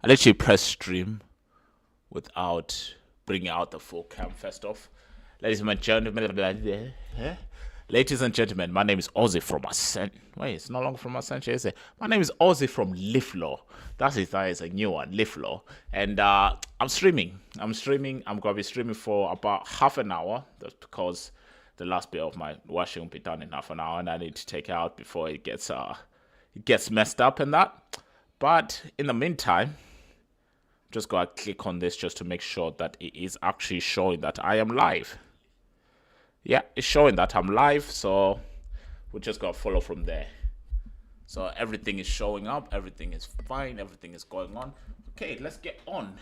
I literally press stream without bringing out the full cam first off. Ladies and gentlemen, my name is Ozzy from Ascent. Wait, it's no longer from Ascent, is it? My name is Ozzy from Liflo. That is a new one, Liflo. And I'm streaming. I'm going to be streaming for about half an hour. That's because the last bit of my washing will be done in half an hour, and I need to take it out before it gets messed up and that. But in the meantime, just gotta click on this just to make sure that it is actually showing that I am live. Yeah, it's showing that I'm live, so we just gotta follow from there. So everything is showing up, everything is fine, everything is going on. Okay, let's get on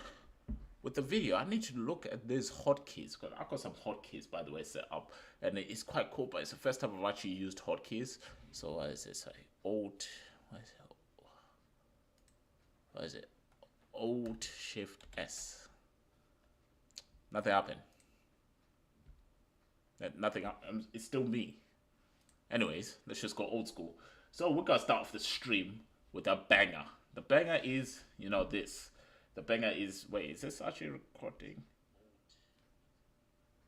with the video. I need to look at these hotkeys because I've got some hotkeys, by the way, set up, and it's quite cool. But it's the first time I've actually used hotkeys. So what is this? Alt Shift S. Nothing happened. Nothing. It's still me. Anyways, let's just go old school. So we're gonna start off the stream with a banger. The banger is, this. The banger is. Wait, is this actually recording?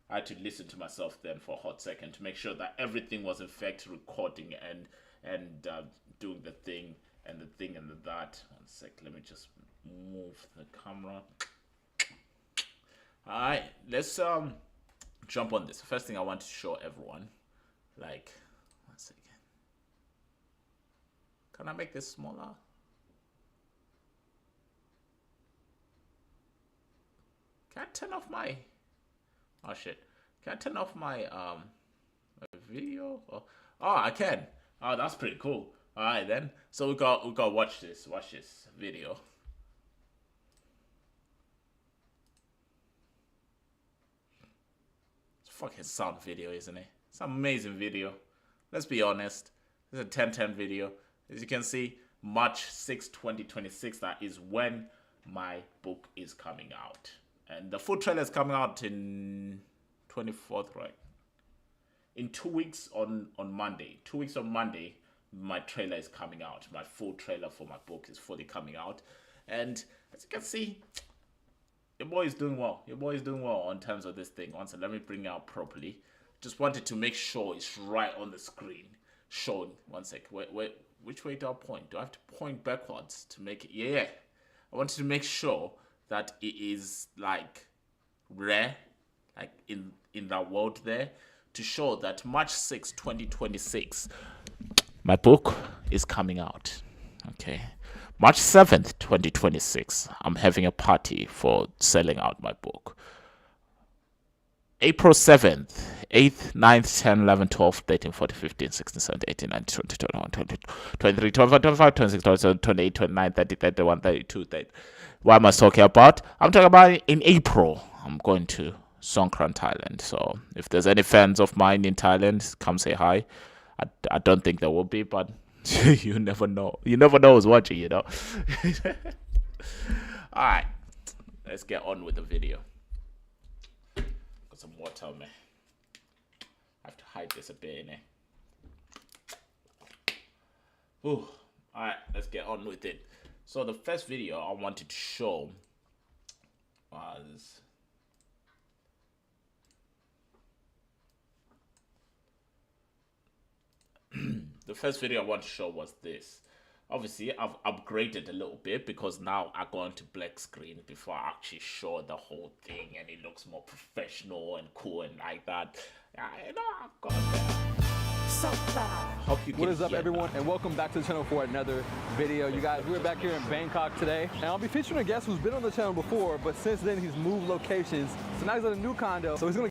I had to listen to myself then for a hot second to make sure that everything was in fact recording and doing the thing and the thing and that. One sec. Let me just move the camera. All right, let's jump on this. The first thing I want to show everyone, like, one second. Can I make this smaller? Can I turn off my? Oh shit! Can I turn off my video? Oh, I can. Oh, that's pretty cool. All right then. So we got watch this video. Fucking sound video, isn't it? It's an amazing video. Let's be honest. It's a 10/10 video. As you can see, March 6, 2026. That is when my book is coming out. And the full trailer is coming out in 24th, right? In 2 weeks on Monday. 2 weeks on Monday, my trailer is coming out. My full trailer for my book is fully coming out. And as you can see, your boy is doing well. Your boy is doing well in terms of this thing. Once, let me bring it out properly. Just wanted to make sure it's right on the screen. Showing. One sec. Wait. Which way do I point? Do I have to point backwards to make it? Yeah. I wanted to make sure that it is like rare, like in that world there, to show that March 6, 2026, my book is coming out. Okay. March 7th, 2026, I'm having a party for selling out my book. April 7th, 8th, 9th, 10th, 11th, 12th, 13th, 14th, 15th, 16th, 17th, 18th, 19th, 20th, 21st, 22nd, 23rd, 24th, 25th, 26th, 27th, 28th, 29th, 30th, 31st, 32nd, 33rd. What am I talking about? I'm talking about in April. I'm going to Songkran, Thailand. So if there's any fans of mine in Thailand, come say hi. I don't think there will be, but you never know. You never know who's watching, Alright. Let's get on with the video. Got some water on me. I have to hide this a bit, innit? Ooh. Alright, let's get on with it. So the first video I wanted to show was this. Obviously, I've upgraded a little bit because now I go into black screen before I actually show the whole thing, and it looks more professional and cool and like that. I've got What is up, everyone, and welcome back to the channel for another video. You guys, we're back here in Bangkok today, and I'll be featuring a guest who's been on the channel before, but since then he's moved locations, so now he's at a new condo, so he's gonna...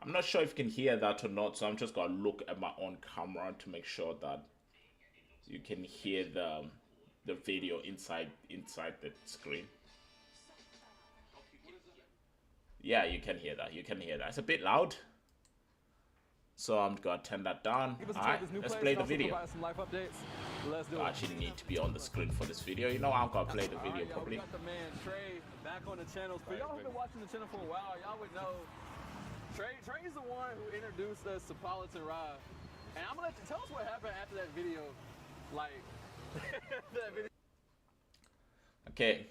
I'm not sure if you can hear that or not, so I'm just gonna look at my own camera to make sure that you can hear the video inside the screen. Yeah, you can hear that. It's a bit loud. So I'm gonna turn that down. Alright, let's play the video. I actually need to be on the screen for this video. I'm gonna play the video properly. Got the man Trey back on the channel. For y'all who've been watching the channel for a while, y'all would know Trey's the one who introduced us to Politics and Rye. And I'm gonna let you tell us what happened after that video. Like that video. Okay,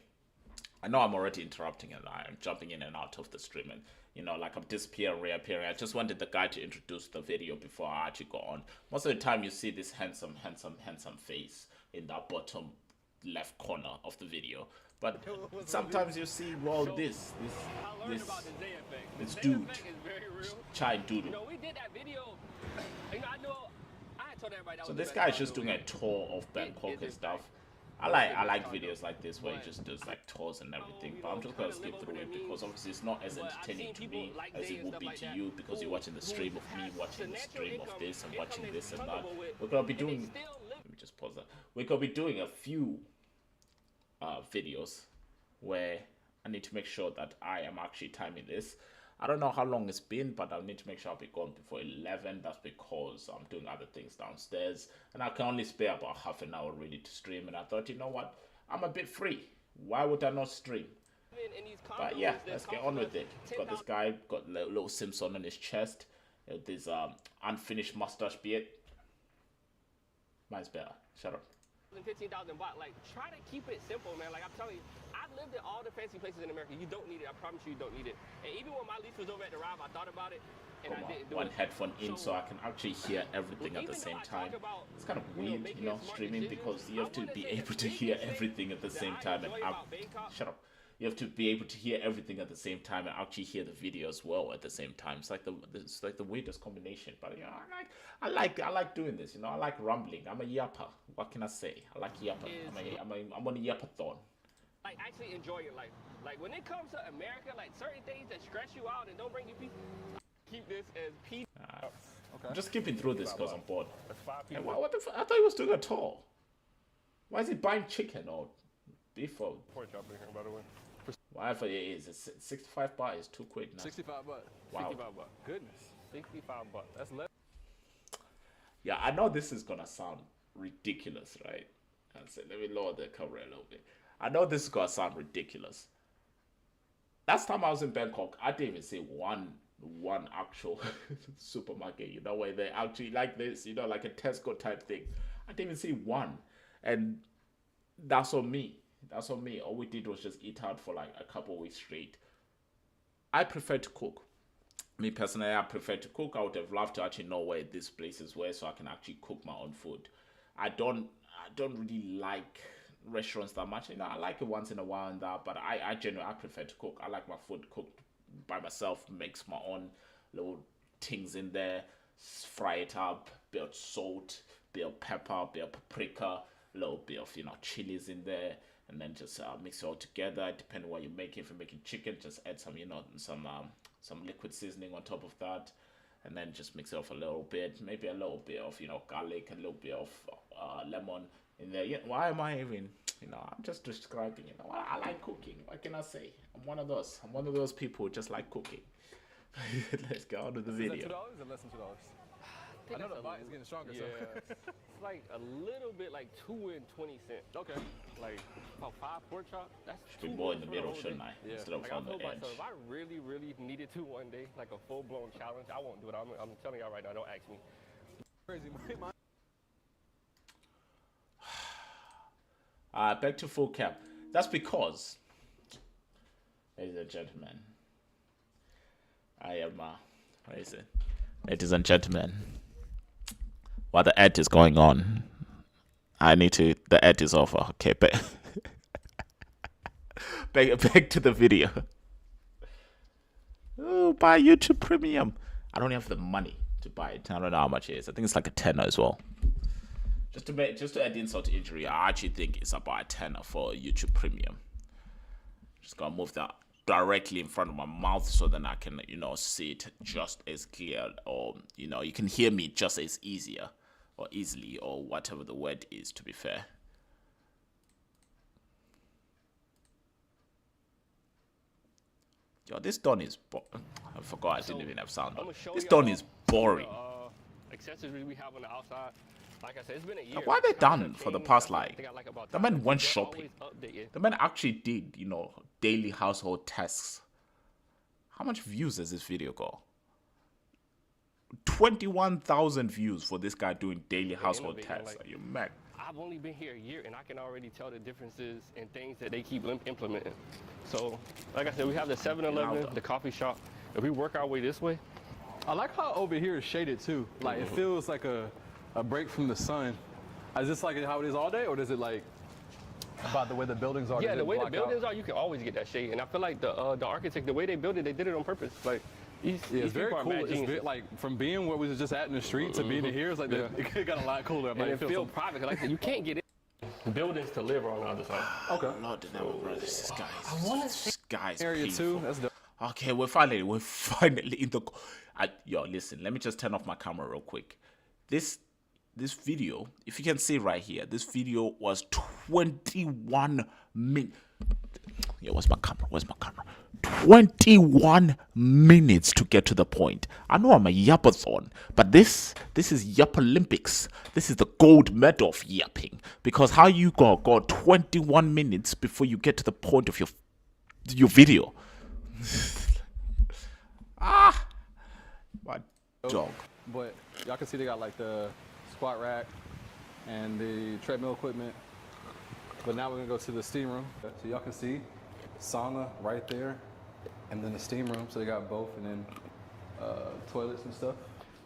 I know I'm already interrupting and I'm jumping in and out of the stream, and you know, like I'm disappearing, reappearing. I just wanted the guy to introduce the video before I actually go on. Most of the time you see this handsome face in that bottom left corner of the video. But sometimes you see, well, this dude, Chai Doodle. You know, we did that video. You know, I told everybody that so was this the guy is best just part doing of a the tour of Bangkok and stuff. I like videos like this where he just does like tours and everything, but I'm just gonna skip through it because obviously it's not as entertaining to me as it would be to you, because you're watching the stream of me watching the stream of this and watching this and that. We're gonna be doing, let me just pause that. We're gonna be doing a few videos where I need to make sure that I am actually timing this. I don't know how long it's been, but I need to make sure I'll be gone before 11. That's because I'm doing other things downstairs, and I can only spare about half an hour really to stream. And I thought, you know what, I'm a bit free. Why would I not stream? But yeah, let's get on with it. Got this guy, got a little Simpson on his chest. This unfinished mustache beard. Mine's better. Shut up. 15,000 baht. Like, try to keep it simple, man. Like, I'm telling you, I've lived in all the fancy places in America. You don't need it. I promise you don't need it. And even when my lease was over at the Rive, I thought about it, and I didn't do one it. headphone in so I can actually hear everything at the same time. It's kind of weird, you know, streaming, because you have to be able to hear everything at the same time and shut up. You have to be able to hear everything at the same time and actually hear the video as well at the same time. It's like the weirdest combination. But you know, I like doing this. You know, I like rambling. I'm a yapper. What can I say? I like yapper. I'm on a yappathon. Like, actually enjoy your life. Like, when it comes to America, like certain things that stress you out and don't bring you peace, keep this as peace. I'm just skipping through this because I'm bored. That's 5 Hey, people. what the I thought he was doing a tour. Why is he buying chicken or beef or Pork chop in here, by the way. whatever it is? It's 65 baht is 2 quid now. 65 bucks. Wow. 65 bucks. Goodness. 65 bucks. That's less. Yeah, I know this is gonna sound ridiculous, right? And so let me lower the camera a little bit. I know this is gonna sound ridiculous. Last time I was in Bangkok, I didn't even see one actual supermarket, you know, where they actually like this, you know, like a Tesco type thing. I didn't even see one, and that's on me. That's on me. All we did was just eat out for like a couple of weeks straight. I prefer to cook. Me personally, I prefer to cook. I would have loved to actually know where these places were so I can actually cook my own food. I don't really like restaurants that much. You know, I like it once in a while and that, but I genuinely prefer to cook. I like my food cooked by myself, mix my own little things in there, fry it up, bit of salt, bit of pepper, bit of paprika, a little bit of, you know, chilies in there, and then just mix it all together. Depending on what you're making. If you're making chicken, just add some, you know, some liquid seasoning on top of that, and then just mix it off a little bit, maybe a little bit of, you know, garlic, a little bit of lemon in there. Yeah, why am I even, you know, I'm just describing, you know, I like cooking. What can I say? I'm one of those people who just like cooking. Let's get on to the video. Is that $2 or less than $2? I know the baht is getting stronger. Yeah. So. It's like a little bit, like 2 and 20 cents. Okay. Like about 5 pork chop. That's Should be 2 more in the for middle, whole day. shouldn't I? Yeah. Instead of Like, I on the told edge. myself, if I really, really needed to one day, like a full-blown challenge, I won't do it. I'm telling y'all right now, don't ask me. Crazy. Back to full cap. That's because, ladies and gentlemen, I am, what is it? Ladies and gentlemen, while the ad is going on, the ad is over. Okay, back to the video. Oh, buy YouTube Premium. I don't have the money to buy it. I don't know how much it is. I think it's like a tenner as well. Just to add insult to injury, I actually think it's about a tenner for YouTube Premium. Just gonna move that directly in front of my mouth so then I can, you know, see it just as clear, or, you know, you can hear me just as easily, or whatever the word is, to be fair. Yo, this Don is I forgot I didn't even have sound on. This Don is boring. Accessories we have on the outside. Like I said, it's been a year. Why are they done for the past, like, about the man went shopping. The man actually did, you know, daily household tasks. How much views does this video got? 21,000 views for this guy doing daily household innovating, tasks. like- Are you mad? I've only been here a year, and I can already tell the differences in things that they keep implementing. So, like I said, we have the 7-Eleven, the coffee shop. If we work our way this way, I like how over here is shaded too. Like it feels like a break from the sun. Is this like how it is all day, or does it like about the way the buildings are? yeah, does the it way the block buildings out? are, you can always get that shade. And I feel like the architect, the way they built it, they did it on purpose. Like these, Yeah, these it's very people are cool. mad It's geniuses. like from being where we was just at in the street to being in here, it's like it got a lot cooler. And it feels private. Like you can't get in buildings to live on the other side. okay. Lord, never, bro. This guy. I want to say This guy's Area painful. two. That's dope. Okay, we're finally in the. Yo, listen. Let me just turn off my camera real quick. This video, if you can see right here, this video was 21 minutes. Yeah, where's my camera? 21 minutes to get to the point. I know I'm a yappathon, but this is Yap Olympics. This is the gold medal of yapping. Because how you go 21 minutes before you get to the point of your video? My dog. But y'all can see they got like the squat rack and the treadmill equipment. But now we're gonna go to the steam room. So y'all can see sauna right there, and then the steam room. So they got both, and then toilets and stuff.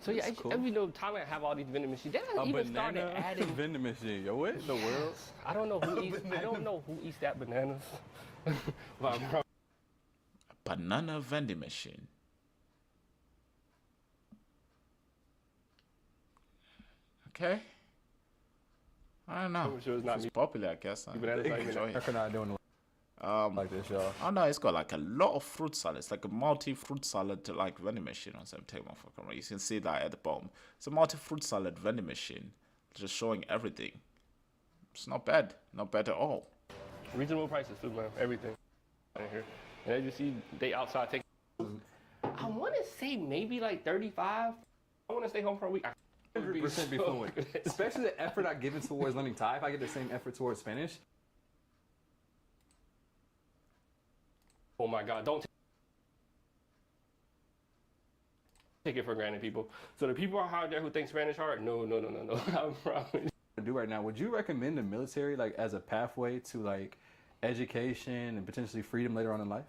So yeah, That's cool. every Thailand have all these vending machines. They A haven't even banana started adding. vending machine. Yo, what in the world? I don't know who eats. I don't know who eats that bananas. But bro, Banana vending machine. Okay. I don't know. I'm sure it's not It's me. popular, I guess. Bananas not even Enjoy How it. can I doing like this, y'all? Oh no, it's got like a lot of fruit salad. It's like a multi-fruit salad to like vending machine on some take my camera. You can see that at the bottom. It's a multi-fruit salad vending machine, just showing everything. It's not bad, not bad at all. Reasonable prices too, man. Everything in here. And as you see, they outside taking. I want to say maybe like 35. I want to stay home for a week. 100% be fluent. Especially the effort I give it towards learning Thai. If I get the same effort towards Spanish, Oh my God! Don't take it for granted, people. So the people out there who think Spanish hard, no. I promise. do right now, would you recommend the military like as a pathway to like education and potentially freedom later on in life?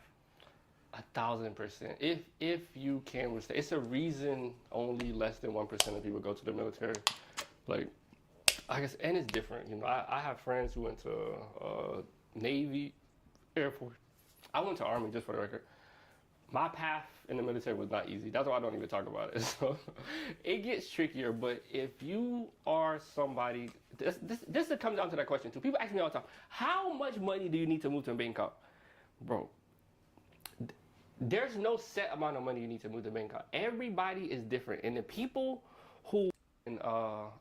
1,000%. If you can withstand, it's a reason only less than 1% of people go to the military. Like, I guess, and it's different. You know, I have friends who went to Navy, Air Force. I went to Army, just for the record. My path in the military was not easy. That's why I don't even talk about it. So it gets trickier. But if you are somebody, this comes down to that question too. People ask me all the time, how much money do you need to move to Bangkok? Bro, there's no set amount of money you need to move to Bangkok. Everybody is different. And the people who in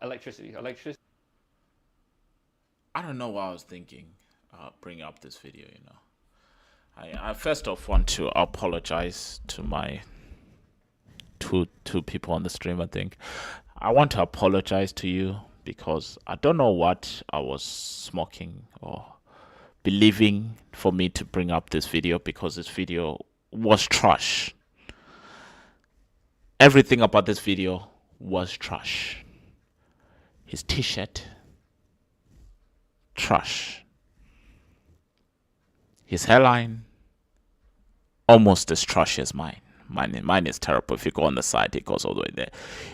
electricity. I don't know what I was thinking bringing up this video, you know. I first off want to apologize to my two people on the stream. I think I want to apologize to you because I don't know what I was smoking or believing for me to bring up this video, because this video was trash. Everything about this video was trash. His t-shirt, trash. His hairline, almost as trash as mine. Mine is terrible. If you go on the side, it goes all the way there.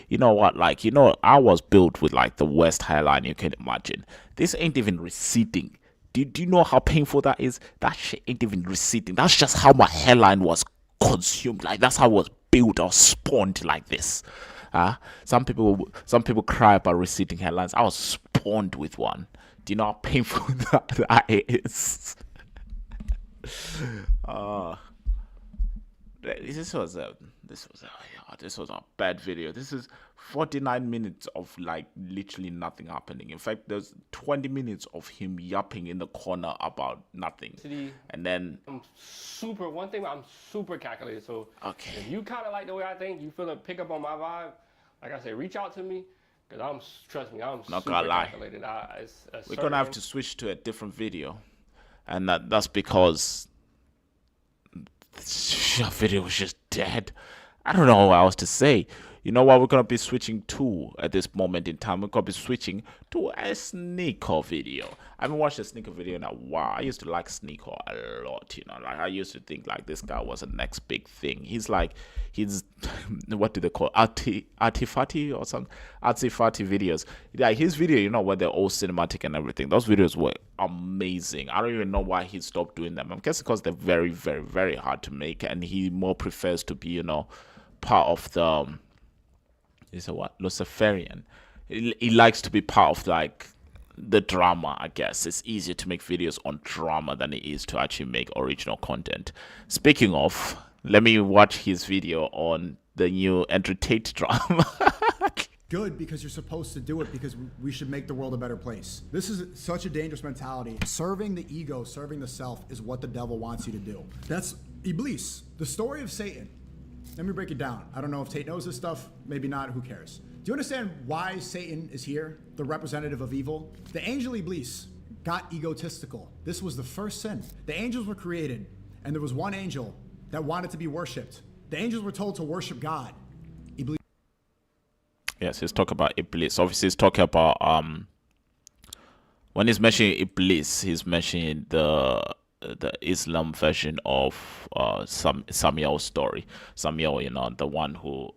You know what? Like, you know, I was built with like the worst hairline you can imagine. This ain't even receding. Do you know how painful that is? That shit ain't even receding. That's just how my hairline was consumed. Like, that's how I was built or spawned like this. Some people cry about receding hairlines. I was spawned with one. Do you know how painful that is? This was a bad video. This is 49 minutes of like literally nothing happening. In fact, there's 20 minutes of him yapping in the corner about nothing. And then I'm super calculated. So okay, if you kind of like the way I think, you feel to pick up on my vibe, like I said, reach out to me. Cause trust me, I'm not super gonna lie. calculated. We're gonna have to switch to a different video, and that's because your video was just dead. I don't know what else to say. You know what we're gonna be switching to at this moment in time? We're gonna be switching to a Sneako video. I haven't watched a Sneako video in a while. I used to like Sneako a lot, you know. Like I used to think like this guy was the next big thing. He's what do they call artifati or something? Artifati videos. Like his video, you know, where they're all cinematic and everything. Those videos were amazing. I don't even know why he stopped doing them. I'm guessing because they're very, very, very hard to make, and he more prefers to be, you know, part of the Luciferian. He likes to be part of like the drama. I guess it's easier to make videos on drama than it is to actually make original content. Speaking of, let me watch his video on the new Andrew Tate drama. Good, because you're supposed to do it because we should make the world a better place. This is such a dangerous mentality. Serving the ego, serving the self is what the devil wants you to do. That's Iblis, the story of Satan. Let me break it down. I don't know if Tate knows this stuff, maybe not, who cares? Do you understand why Satan is here, the representative of evil? The angel Iblis got egotistical. This was the first sin. The angels were created, and there was one angel that wanted to be worshipped. The angels were told to worship God. Iblis. Yes, he's talking about Iblis. Obviously, he's talking about when he's mentioning Iblis, he's mentioning the Islam version of Samuel's story. Samuel, you know, the one who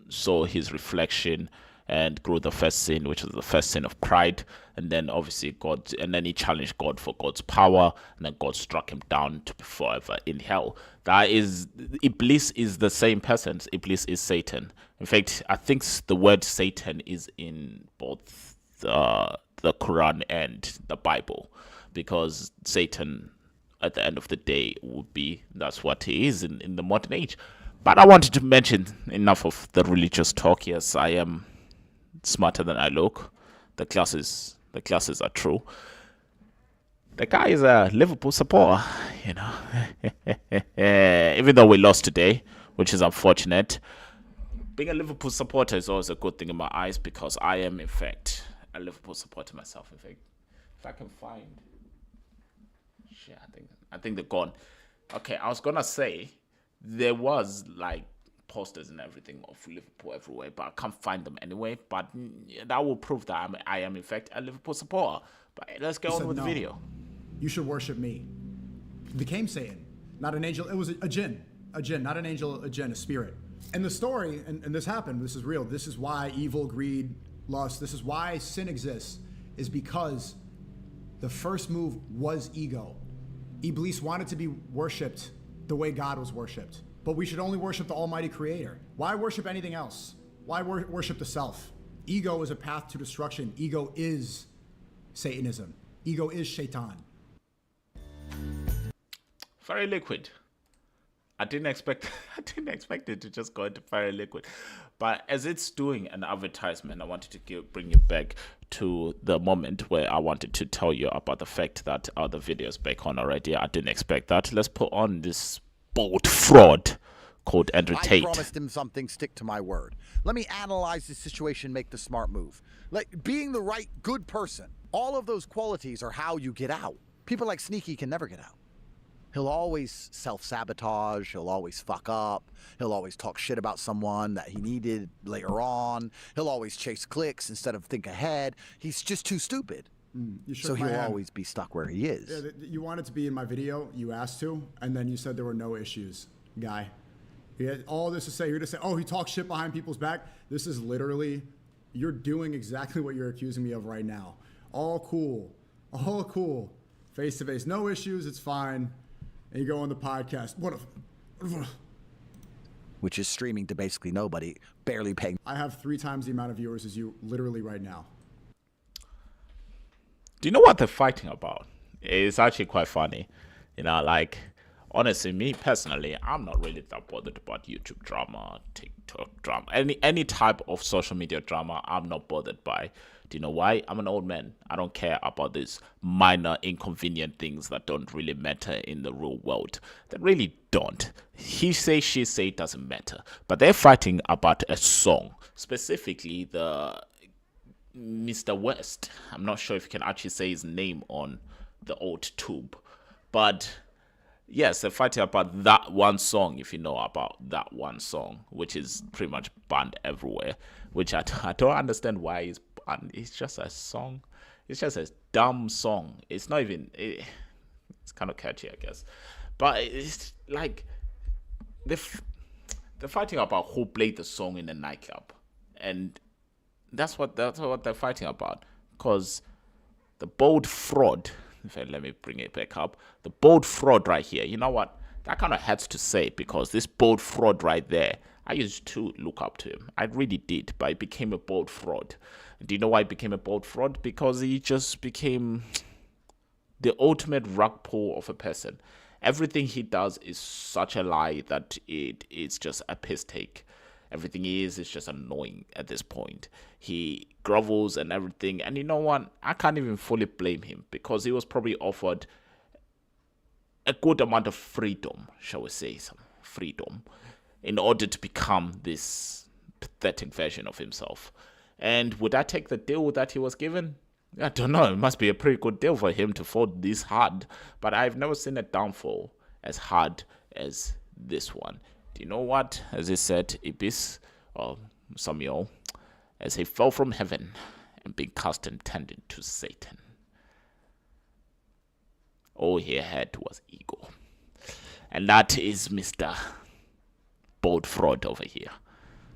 saw his reflection and grew the first sin, which was the first sin of pride. And then obviously he challenged God for God's power, and then God struck him down to be forever in hell. Iblis is the same person. Iblis is Satan. In fact, I think the word Satan is in both the Quran and the Bible, because Satan at the end of the day that's what he is in the modern age. But I wanted to mention, enough of the religious talk. Yes, I am smarter than I look. The classes are true. The guy is a Liverpool supporter, you know. Even though we lost today, which is unfortunate. Being a Liverpool supporter is always a good thing in my eyes, because I am in fact a Liverpool supporter myself. In fact, if I can find shit, I think they're gone. Okay, I was gonna say there was like posters and everything of Liverpool everywhere, but I can't find them anyway. But that will prove that I am in fact a Liverpool supporter. But let's get on with the video. You should worship me. He became Satan, not an angel. It was a jinn, not an angel, a jinn, a spirit. And the story, and this happened, this is real. This is why evil, greed, lust, this is why sin exists, is because the first move was ego. Iblis wanted to be worshipped the way God was worshipped. But we should only worship the Almighty Creator. Why worship anything else? Why worship the self? Ego is a path to destruction. Ego is Satanism. Ego is Shaitan. Very liquid. I didn't expect it to just go into very liquid. But as it's doing an advertisement, I wanted to bring you back to the moment where I wanted to tell you about the fact that the video's back on already. I didn't expect that. Let's put on this bold fraud called Andrew Tate. I promised him something, stick to my word. Let me analyze the situation, make the smart move. Like being the right, good person. All of those qualities are how you get out. People like Sneaky can never get out. He'll always self-sabotage, he'll always fuck up, he'll always talk shit about someone that he needed later on, he'll always chase clicks instead of think ahead. He's just too stupid. So he'll always be stuck where he is. Yeah, you wanted to be in my video, you asked to, and then you said there were no issues, guy. He had all this to say. You're to say, oh, he talks shit behind people's back. This is literally, you're doing exactly what you're accusing me of right now. All cool. All cool. Face to face. No issues. It's fine. And you go on the podcast. Which is streaming to basically nobody, barely paying. I have 3 times the amount of viewers as you literally right now. Do you know what they're fighting about? It's actually quite funny. You know, like, honestly, me personally, I'm not really that bothered about YouTube drama, TikTok drama, any type of social media drama. I'm not bothered by. Do you know why? I'm an old man. I don't care about these minor inconvenient things that don't really matter in the real world. They really don't. He say, she say, it doesn't matter. But they're fighting about a song, specifically the Mr. West. I'm not sure if you can actually say his name on the old tube, but yes, they're fighting about that one song, if you know about that one song, which is pretty much banned everywhere, which I don't understand why it's banned. It's just a song. It's just a dumb song. It's not even, it's kind of catchy, I guess. But it's like, they're fighting about who played the song in the nightclub. And that's what they're fighting about. Because the bold fraud, let me bring it back up. The bold fraud right here, you know what? That kind of hurts to say, because this bold fraud right there, I used to look up to him. I really did, but he became a bold fraud. Do you know why he became a bold fraud? Because he just became the ultimate rug pull of a person. Everything he does is such a lie that it's just a piss take. Everything he is just annoying at this point. He grovels and everything. And you know what? I can't even fully blame him, because he was probably offered a good amount of freedom, shall we say, some freedom, in order to become this pathetic version of himself. And would I take the deal that he was given? I don't know. It must be a pretty good deal for him to fall this hard. But I've never seen a downfall as hard as this one. Do you know what? As he said, Ibis, or Samuel, as he fell from heaven and being cast and turned into Satan, all he had was ego. And that is Mr. Bold Fraud over here.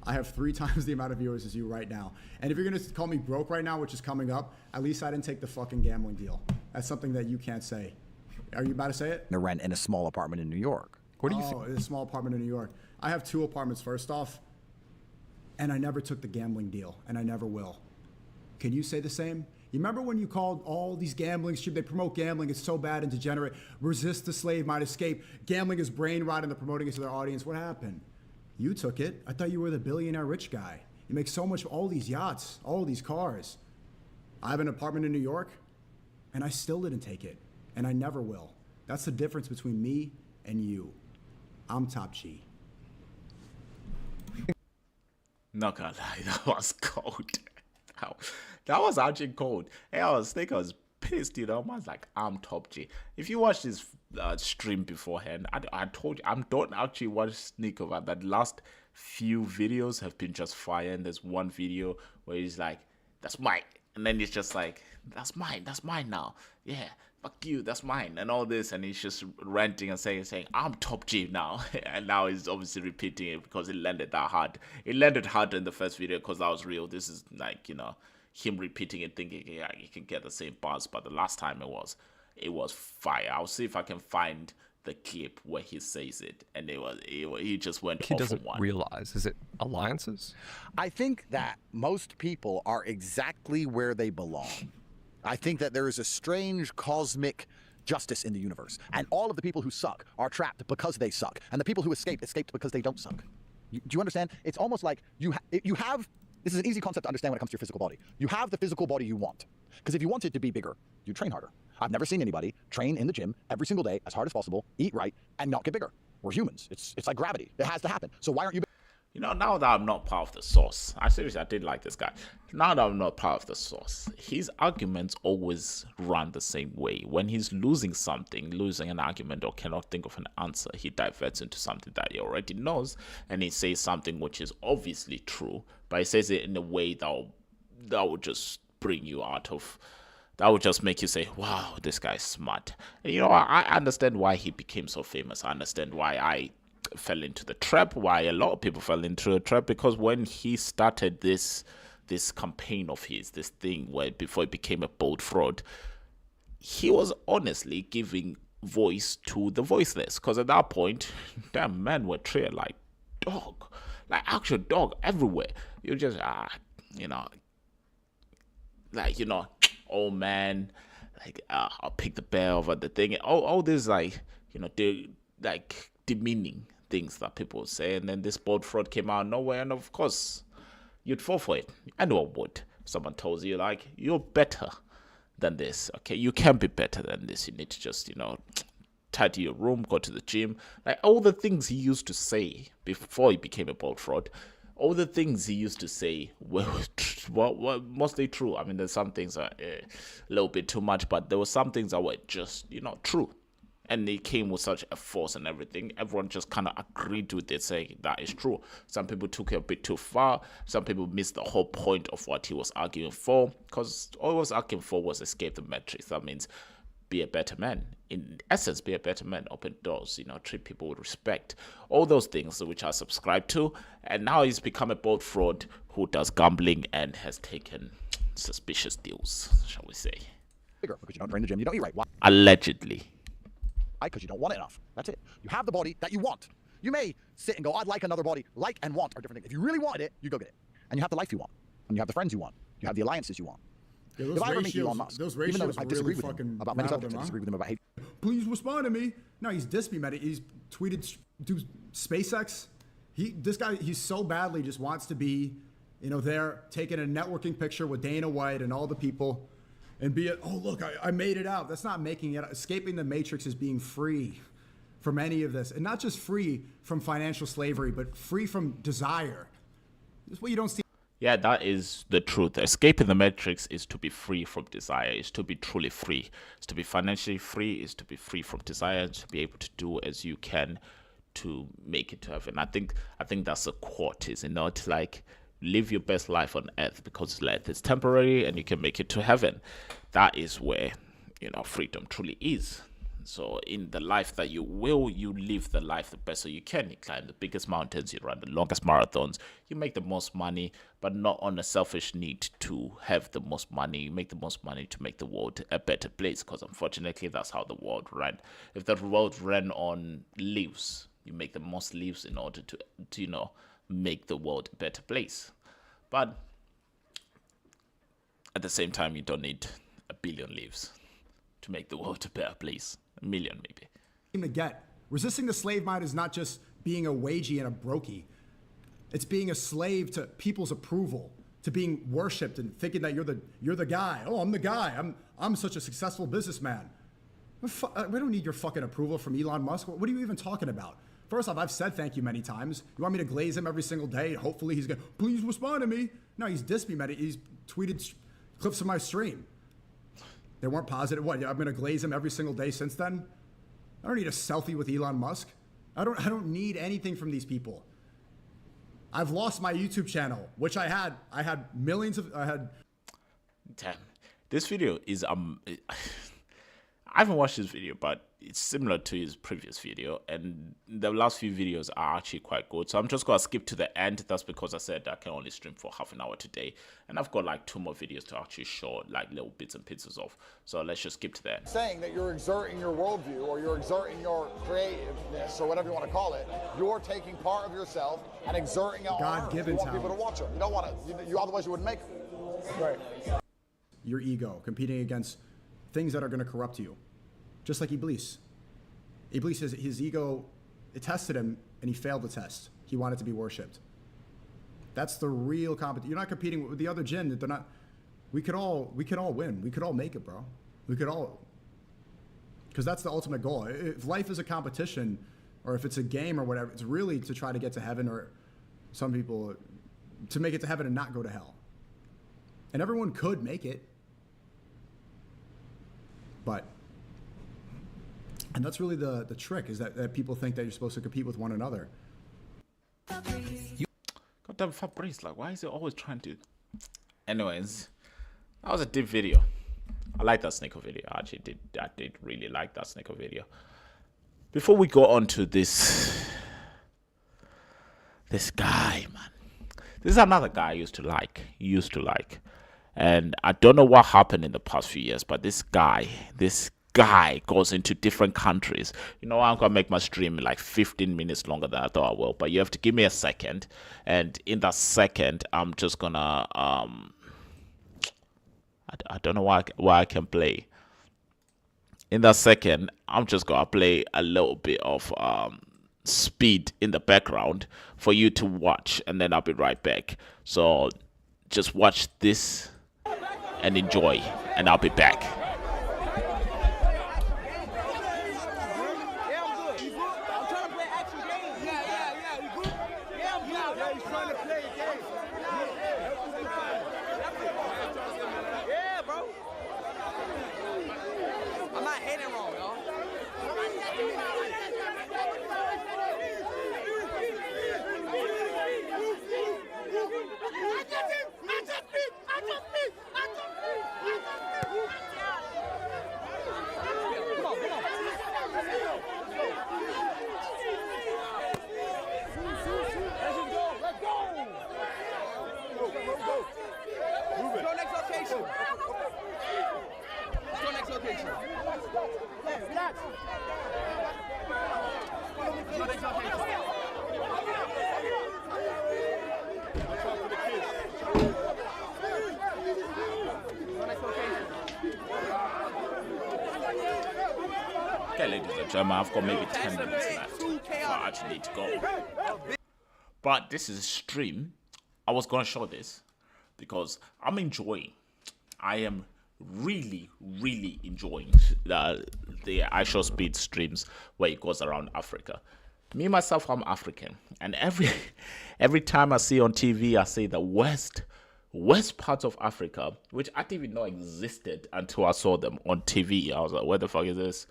I have 3 times the amount of viewers as you right now. And if you're going to call me broke right now, which is coming up, at least I didn't take the fucking gambling deal. That's something that you can't say. Are you about to say it? To rent in a small apartment in New York. What do you think? Oh, in a small apartment in New York. I have 2 apartments, first off, and I never took the gambling deal, and I never will. Can you say the same? You remember when you called all these gambling, they promote gambling, it's so bad and degenerate, resist the slave might escape, gambling is brain rot, and they're promoting it to their audience. What happened? You took it. I thought you were the billionaire rich guy. You make so much, all these yachts, all these cars. I have an apartment in New York, and I still didn't take it, and I never will. That's the difference between me and you. I'm top G. Not gonna lie, that was cold. That was actually cold. Hey, I was pissed, you know. I was like, I'm top G. If you watch this stream beforehand, I told you, I don't actually watch Sneako, but that last few videos have been just fire. And there's one video where he's like, that's mine. And then he's just like, that's mine now. Yeah, fuck you, that's mine. And all this, and he's just ranting and saying, I'm top G now. And now he's obviously repeating it because it landed that hard. It landed hard in the first video because that was real. This is like, you know, him repeating it, thinking, yeah, you can get the same buzz. But the last time it was fire. I'll see if I can find the clip where he says it, and he just went off. He doesn't on one. realize. Is it alliances? I think that most people are exactly where they belong. I think that there is a strange cosmic justice in the universe, and all of the people who suck are trapped because they suck, and the people who escaped because they don't suck. Do you understand? It's almost like you have. This is an easy concept to understand when it comes to your physical body. You have the physical body you want, because if you want it to be bigger, you train harder. I've never seen anybody train in the gym every single day as hard as possible, eat right, and not get bigger. We're humans. It's like gravity. It has to happen. So why aren't you? You know, now that I'm not part of the source, I did like this guy. Now that I'm not part of the source, his arguments always run the same way. When he's losing an argument, or cannot think of an answer, he diverts into something that he already knows, and he says something which is obviously true, but he says it in a way that would just bring you out of. That would just make you say, wow, this guy's smart. And you know, I understand why he became so famous. I understand why I fell into the trap, why a lot of people fell into the trap, because when he started this campaign of his, this thing where before he became a bold fraud, he was honestly giving voice to the voiceless. Because at that point, damn, men were treated like dog, like actual dog everywhere. You just, you know, like, you know, oh man, like I'll pick the bear over the thing. All this, like, you know, like demeaning things that people say, and then this bold fraud came out of nowhere, and of course you'd fall for it. Anyone would. Someone tells you, like, you're better than this, okay, you can be better than this, you need to just, you know, tidy your room, go to the gym, like all the things he used to say before he became a bold fraud. All the things he used to say were mostly true. I mean, there's some things that are a little bit too much, but there were some things that were just, you know, true. And it came with such a force and everything. Everyone just kind of agreed with it, saying that is true. Some people took it a bit too far. Some people missed the whole point of what he was arguing for, because all he was arguing for was escape the matrix. That means be a better man. In essence, be a better man, open doors, treat people with respect. All those things which I subscribe to. And now he's become a bold fraud who does gambling and has taken suspicious deals, shall we say. Bigger because you don't train the gym, you don't eat right. Why? Allegedly. Because you don't want it enough. That's it. You have the body that you want. You may sit and go, I'd like another body. Like and want are different things. If you really wanted it, you go get it. And you have the life you want. And you have the friends you want. You have the alliances you want. Yeah, if I ever meet Elon Musk, those even though ratios I disagree really with him about many subjects, I disagree with him about hate. Please respond to me. No, he's dissed me, man. He's tweeted, dude, SpaceX. This guy, he so badly just wants to be, there taking a networking picture with Dana White and all the people. And be it, oh, look, I made it out. That's not making it. Escaping the matrix is being free from any of this. And not just free from financial slavery, but free from desire. That's what you don't see. Yeah, that is the truth. Escaping the matrix is to be free from desire, is to be truly free. Is to be financially free, is to be free from desire, to be able to do as you can to make it to heaven. I think that's a quote, is to like live your best life on earth, because earth is temporary and you can make it to heaven. That is where freedom truly is. So in the life that you live the life the best so you can. You climb the biggest mountains, you run the longest marathons, you make the most money, but not on a selfish need to have the most money. You make the most money to make the world a better place, because unfortunately that's how the world ran. If the world ran on leaves, you make the most leaves in order to make the world a better place. But at the same time, you don't need 1 billion leaves to make the world a better place. 1 million maybe. To get. Resisting the slave mind is not just being a wagey and a brokey. It's being a slave to people's approval, to being worshipped and thinking that you're the guy. Oh, I'm the guy. I'm such a successful businessman. We don't need your fucking approval from Elon Musk. What are you even talking about? First off, I've said thank you many times. You want me to glaze him every single day? Hopefully he's going to, please respond to me. No, he's dissed me, man. He's tweeted clips of my stream. They weren't positive. What, I'm going to glaze him every single day since then? I don't need a selfie with Elon Musk. I don't need anything from these people. I've lost my YouTube channel, which I had millions of, Damn. This video is, I haven't watched this video, but it's similar to his previous video, and the last few videos are actually quite good. So I'm just going to skip to the end. That's because I said I can only stream for half an hour today, and I've got like 2 more videos to actually show like little bits and pieces of. So let's just skip to the end. Saying that you're exerting your worldview or you're exerting your creativeness or whatever you want to call it, you're taking part of yourself and exerting it on earth. You want people to watch it. You don't want to. You otherwise you wouldn't make it. Right. Your ego, competing against things that are going to corrupt you. Just like Iblis. Iblis, his ego, it tested him, and he failed the test. He wanted to be worshipped. That's the real competition. You're not competing with the other jinn. They're not. We could all win. We could all make it, bro. We could all. Because that's the ultimate goal. If life is a competition, or if it's a game or whatever, it's really to try to get to heaven, or some people to make it to heaven and not go to hell. And everyone could make it, but. And that's really the trick, is that people think that you're supposed to compete with one another. Goddamn Fabrice, like, why is he always trying to... Anyways, that was a deep video. I like that Sneako video. I did really like that Sneako video. Before we go on to this guy, man. This is another guy I used to like. And I don't know what happened in the past few years, but this guy goes into different countries. I'm gonna make my stream like 15 minutes longer than I thought I will, but you have to give me a second, and in that second I'm just gonna I don't know what I can play. In that second I'm just gonna play a little bit of speed in the background for you to watch, and then I'll be right back. So just watch this and enjoy, and I'll be back. Okay, ladies and gentlemen, I've got maybe 10 minutes left before I actually need to go. But this is a stream. I was going to show this because I'm enjoying. I am really enjoying the iShowSpeed streams where it goes around Africa. Me myself, I'm African, and every time I see on TV, I see the west part of Africa, which I didn't even know existed until I saw them on TV. I was like, where the fuck is this?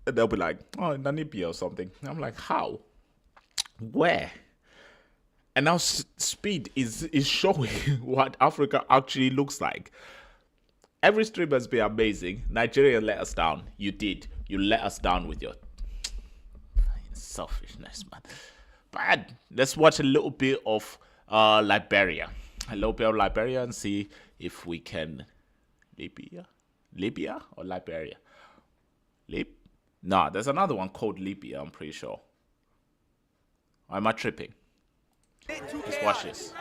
And they'll be like, oh, Namibia or something. And I'm like, how? Where? And now Speed is showing what Africa actually looks like. Every stream has been amazing. Nigeria let us down. You did. You let us down with your selfishness, man. But let's watch a little bit of Liberia. A little bit of Liberia and see if we can... Libya or Liberia? Nah, there's another one called Libya, I'm pretty sure. Or am I tripping? Let's watch this.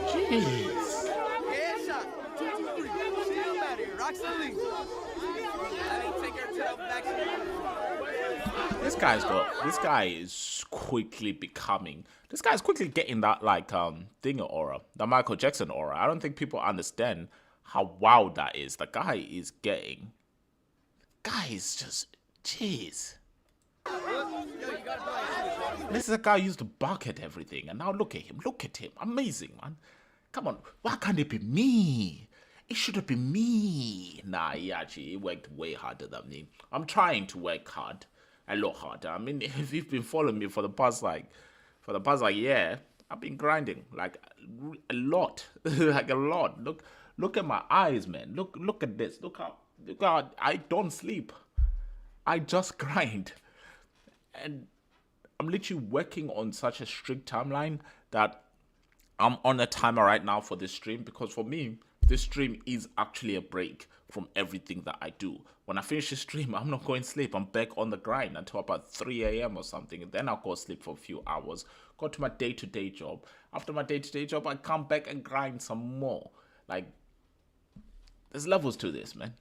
Jeez. This guy is quickly becoming, this guy is quickly getting that thing aura, the Michael Jackson aura. I don't think people understand how wild that is. The guy is getting, just, jeez. This is a guy who used to bark at everything, and now look at him, amazing, man. Come on, why can't it be me? It should have been me. Nah, he worked way harder than me. I'm trying to work hard, a lot harder. I mean, if you've been following me for the past year, I've been grinding like a lot, like a lot. Look at my eyes, man. Look at this. Look how I don't sleep. I just grind, and I'm literally working on such a strict timeline that I'm on a timer right now for this stream, because for me, this stream is actually a break from everything that I do. When I finish the stream, I'm not going to sleep. I'm back on the grind until about 3 a.m. or something. And then I'll go sleep for a few hours, go to my day-to-day job. After my day-to-day job, I come back and grind some more. Like, there's levels to this, man.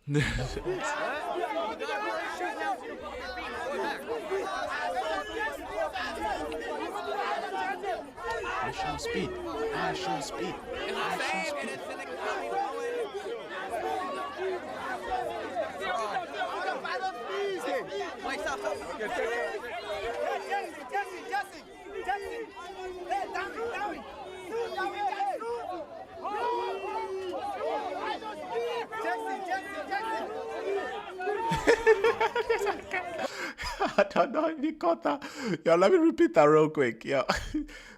iShowSpeed. iShowSpeed. iShowSpeed. I don't know if you caught that. Yo, let me repeat that real quick. Yo,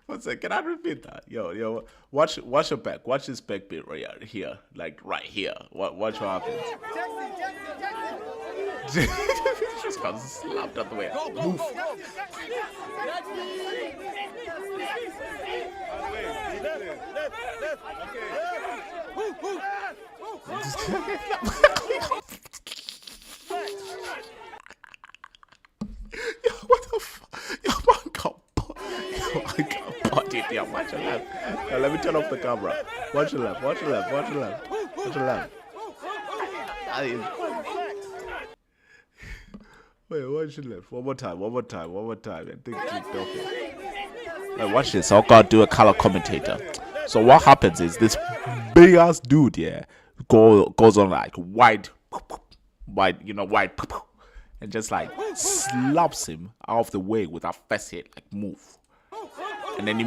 one second. Can I repeat that? Yo, watch your back. Watch this back bit right here. Like right here. Watch what happens. Just got slapped out the way. Move. Yo, what the fuck? Yo, man got bodied. Yo, watch your left. Yo, let me turn off the camera. Watch your left. Watch your left. Watch your left. Watch your left. Wait, watch your left. One more time. I think clicked off it. Wait, watch this. I'll go do a color commentator. So what happens is this big ass dude, yeah, goes on like wide, and just like slaps him out of the way with that first hit, like move, and then he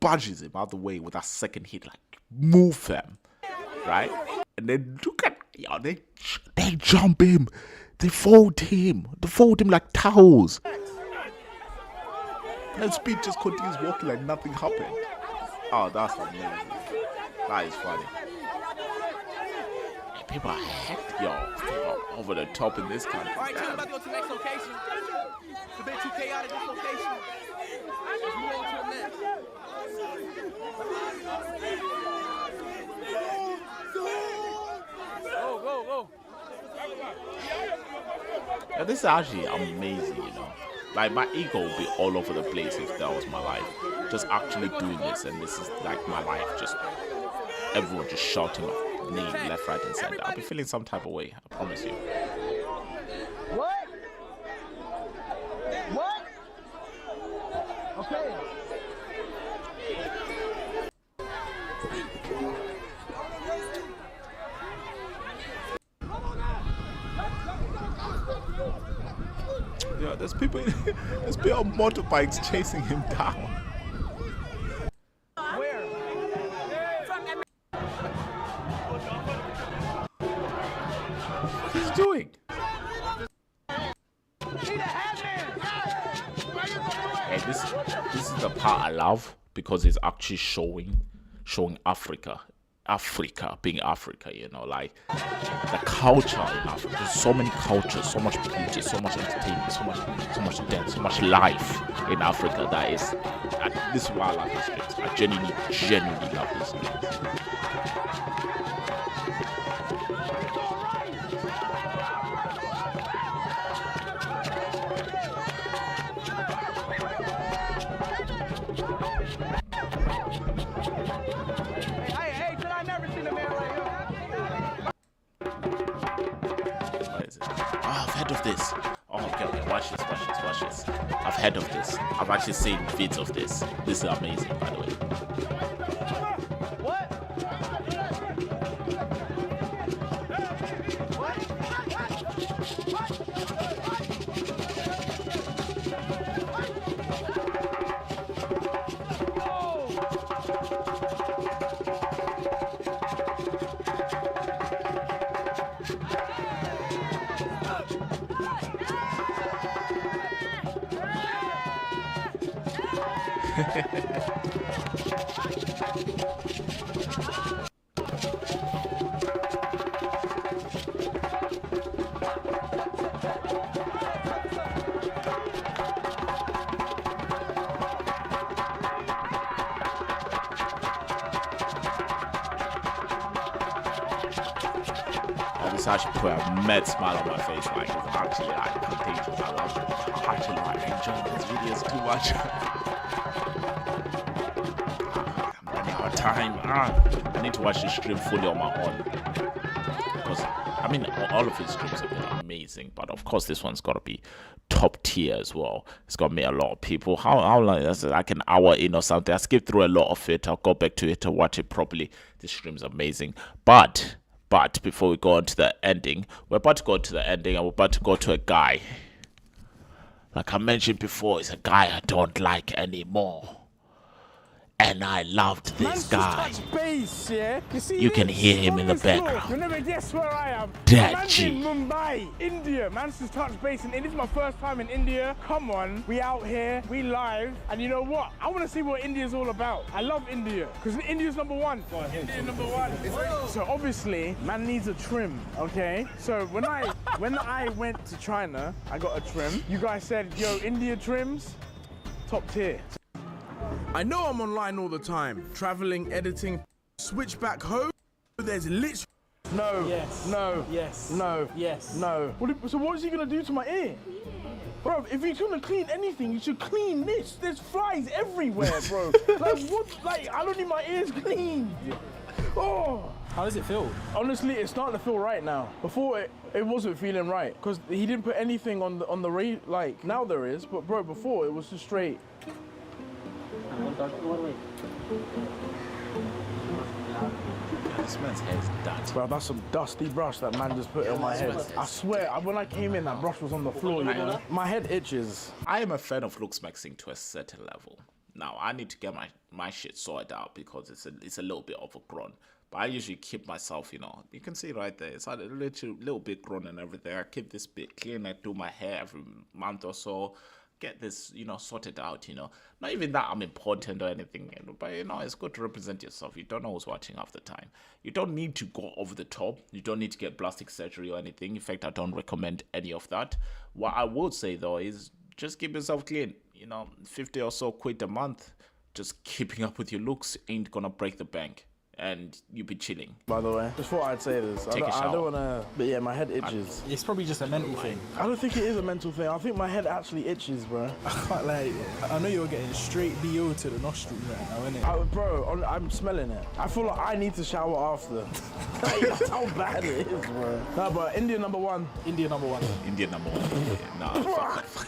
budges him out of the way with that second hit, like move him, right? And then look at they jump him, they fold him like towels. And Speed just continues walking like nothing happened. Oh, that's amazing. That is funny. People are hectic, yo. People are over the top in this country. All right, team, about to go to the next location. It's a bit too chaotic, this location. Let's move on to the next. Go, go, go. Yeah, this is actually amazing, you know. Like, my ego would be all over the place if that was my life. Just actually doing this, and this is like my life. Just everyone just shouting my name left, right, and center. I'll be feeling some type of way, I promise you. What? What? Okay. Yeah, there's people on motorbikes chasing him down. Where? What he's doing? Hey, this is the part I love because it's actually showing Africa being Africa, you know, like the culture in Africa. There's so many cultures, so much beauty, so much entertainment, so much dance, so much life in Africa. That is, this is why I love these streets. I genuinely love these streets. I've heard of this. Oh, okay, watch this. I've heard of this. I've actually seen vids of this. This is amazing, by the way. This actually put a mad smile on my face. Like, it's actually like contagious. I love it. I actually like enjoying these videos too much. I'm running out of time. I need to watch this stream fully on my own. Because, I mean, all of his streams have been amazing. But of course, this one's got to be top tier as well. It's got to meet a lot of people. How long? That's like an hour in or something. I skipped through a lot of it. I'll go back to it to watch it properly. This stream's amazing. But before we go on to the ending, we're about to go to the ending and we're about to go to a guy. Like I mentioned before, it's a guy I don't like anymore. And I loved this guy. Base, yeah? You can hear him in the background. You'll never guess where I am. Deji. I'm in Mumbai, India. Man's just touched base, and this is my first time in India. Come on, we out here, we live, and you know what? I want to see what India's all about. I love India because India's #1. India #1. So obviously, man needs a trim. Okay. So when I went to China, I got a trim. You guys said, yo, India trims, top tier. I know I'm online all the time, traveling, editing, switch back home, there's literally No. Yes. No. Yes. No. Yes. No. So what is he gonna do to my ear? Bro, if he's gonna clean anything, you should clean this. There's flies everywhere, bro. Like what? Like I don't need my ears cleaned. Oh. How does it feel? Honestly, it's starting to feel right now. Before it wasn't feeling right because he didn't put anything on the like now there is, but bro, before it was just straight. This man's head's done. Bro, that's some dusty brush that man just put on my head. I swear, when I came in, that brush was on the floor, you know? My head itches. I am a fan of looks maxing to a certain level. Now, I need to get my shit sorted out because it's a little bit overgrown. But I usually keep myself, you know, you can see right there, it's a little bit grown and everything. I keep this bit clean. I do my hair every month or so. get this, sorted out, Not even that I'm important or anything, but, it's good to represent yourself. You don't know who's watching half the time. You don't need to go over the top. You don't need to get plastic surgery or anything. In fact, I don't recommend any of that. What I would say, though, is just keep yourself clean. 50 or so quid a month. Just keeping up with your looks ain't gonna break the bank. And you be chilling. By the way, just thought I'd say this. I don't want to, but yeah, my head itches. It's probably just a mental thing. I don't think it is a mental thing. I think my head actually itches, bro. I can't lie. I know you're getting straight BO to the nostrils right now, innit? Bro, I'm smelling it. I feel like I need to shower after. That's how bad it is, bro. No, but India number one. India number one. India number one. Nah, fuck.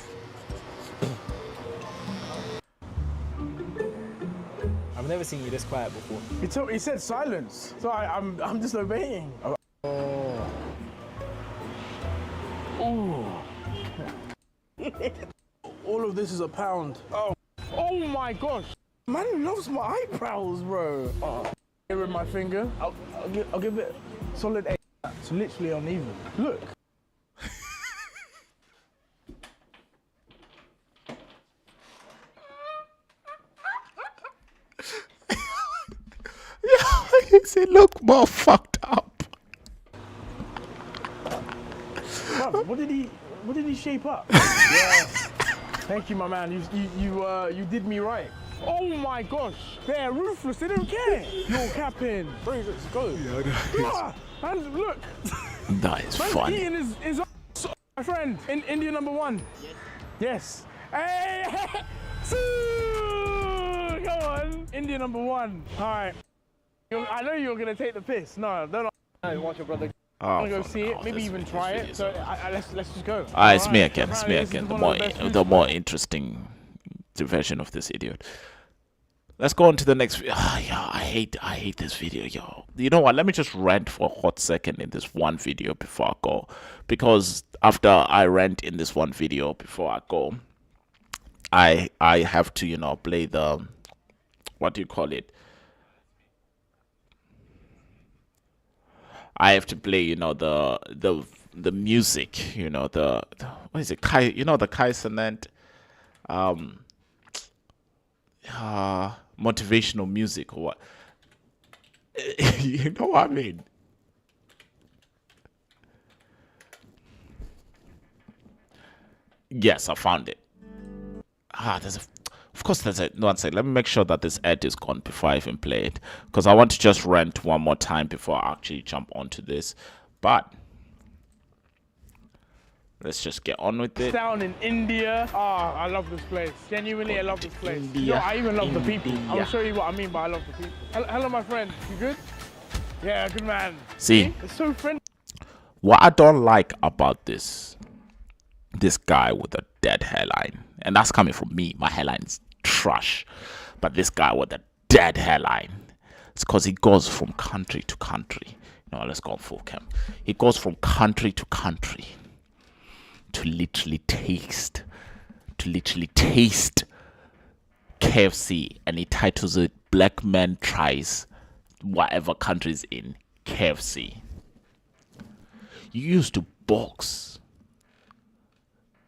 I've never seen you this quiet before. He said silence, so I'm just obeying. Oh. Ooh. All of this is a pound. Oh my gosh. Man loves my eyebrows, bro. Here in my finger. I'll give it solid 8. It's literally uneven. Look. It look more fucked up. Bro, what did he shape up? Yeah. Thank you, my man. You did me right. Oh my gosh, they're ruthless. They don't care. You're capping. Bro, let's go. And look. That is funny. Eating his my friend in India number one. Yes. Hey. Come on. India number one. All right. I know you're gonna take the piss. No, don't. I want your brother. I want to go see it. Maybe even try it. So let's just go. It's me again. It's me again. The more interesting version of this idiot. Let's go on to the next video. I hate this video, yo. You know what? Let me just rant for a hot second in this one video before I go, because after I rant in this one video before I go, I have to play the, what do you call it? I have to play, the music, the what is it? The Kai Cenat, motivational music or what? You know what I mean? Yes, I found it. Of course, there's a, one second. Let me make sure that this ad is gone before I even play it, because I want to just rant one more time before I actually jump onto this. But let's just get on with it. Down in India. I love this place. Genuinely, I love this place. I even love the people. I'll show you what I mean by I love the people. Hello, my friend. You good? Yeah, good man. See? It's so friendly. What I don't like about this guy with a dead hairline, and that's coming from me. My hairline's trash. But this guy with a dead hairline, it's because he goes from country to country. Let's go on full cam. He goes from country to country to literally taste KFC, and he titles it Black Man Tries Whatever Country's in KFC. You used to box.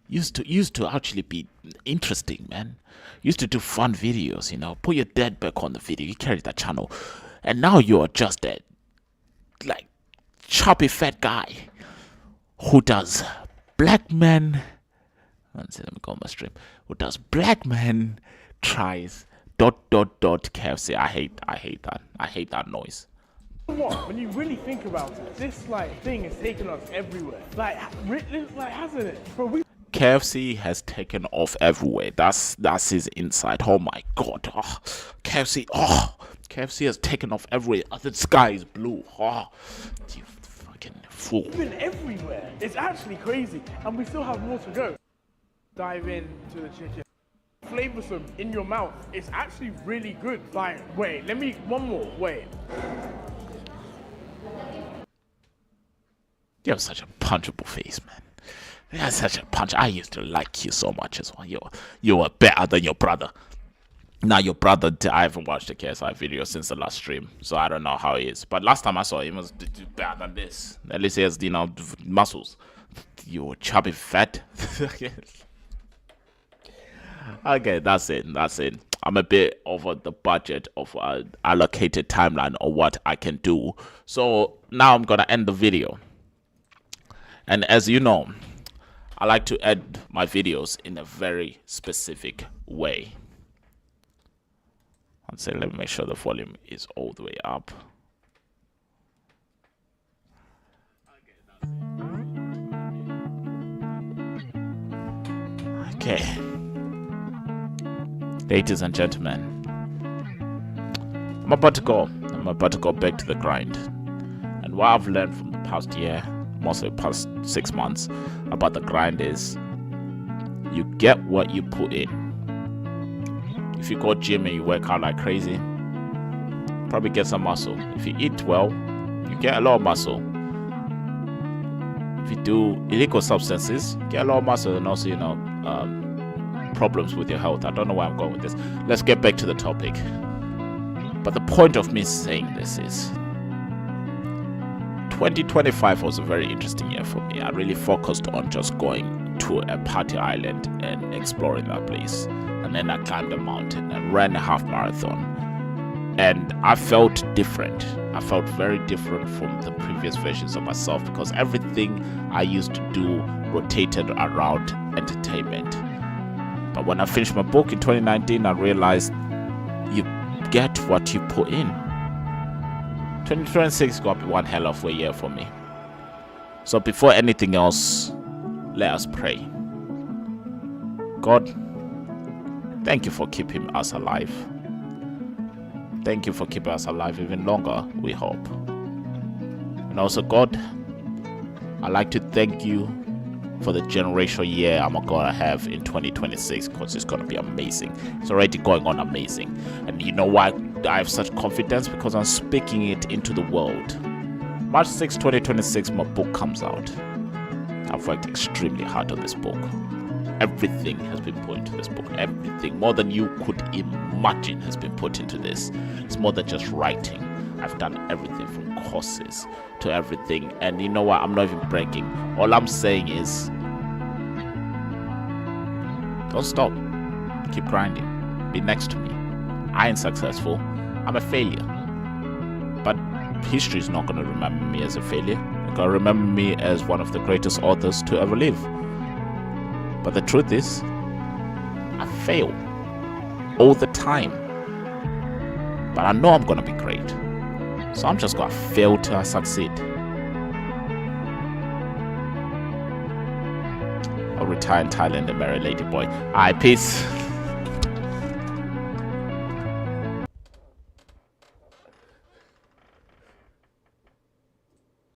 Used to actually be interesting, man. Used to do fun videos, Put your dad back on the video. You carried that channel. And now you're just a chubby fat guy who does black man. Let me go on my stream. Who does black man tries ... KFC. I hate that. I hate that noise. What? When you really think about it, this thing is taking us everywhere. Hasn't it? Bro, KFC has taken off everywhere. That's his inside. Oh my god. KFC. KFC has taken off everywhere. The sky is blue. You fucking fool. It's been everywhere. It's actually crazy, and we still have more to go. Dive into the chicken. Flavorsome in your mouth. It's actually really good. Wait, one more. Wait. You have such a punchable face, man. You have such a punch. I used to like you so much as well. You were better than your brother. Now your brother, I haven't watched the KSI video since the last stream, so I don't know how he is. But last time I saw him, he was better than this. At least he has, muscles. You chubby fat. Okay, that's it. I'm a bit over the budget of allocated timeline or what I can do. So now I'm gonna end the video. And as you know, I like to end my videos in a very specific way. Let's say, let me make sure the volume is all the way up. Okay. Ladies and gentlemen, I'm about to go back to the grind. And what I've learned from the past year, mostly the past 6 months, about the grind is you get what you put in. If you go gym and you work out like crazy, probably get some muscle. If you eat well, you get a lot of muscle. If you do illegal substances, get a lot of muscle, and also, problems with your health. I don't know where I'm going with this. Let's get back to the topic. But the point of me saying this is 2025 was a very interesting year for me. I really focused on just going to a party island and exploring that place. And then I climbed a mountain and ran a half marathon. And I felt different. I felt very different from the previous versions of myself because everything I used to do rotated around entertainment. But when I finished my book in 2019, I realized you get what you put in. 2026 is going to be one hell of a year for me. So before anything else, let us pray. God, thank you for keeping us alive. Thank you for keeping us alive even longer, we hope. And also, God, I'd like to thank you for the generational year I'm going to have in 2026 because it's going to be amazing. It's already going on amazing. And you know why I have such confidence? Because I'm speaking it into the world. March 6, 2026, my book comes out. I've worked extremely hard on this book. Everything has been put into this book. Everything, more than you could imagine, has been put into this. It's more than just writing. I've done everything from courses to everything. And you know what? I'm not even bragging. All I'm saying is, don't stop. Keep grinding. Be next to me. I ain't successful. I'm a failure. But history is not going to remember me as a failure. They're going to remember me as one of the greatest authors to ever live. But the truth is, I fail all the time. But I know I'm going to be great. So I'm just going to fail till I succeed. I'll retire in Thailand, a married lady boy. Alright, peace.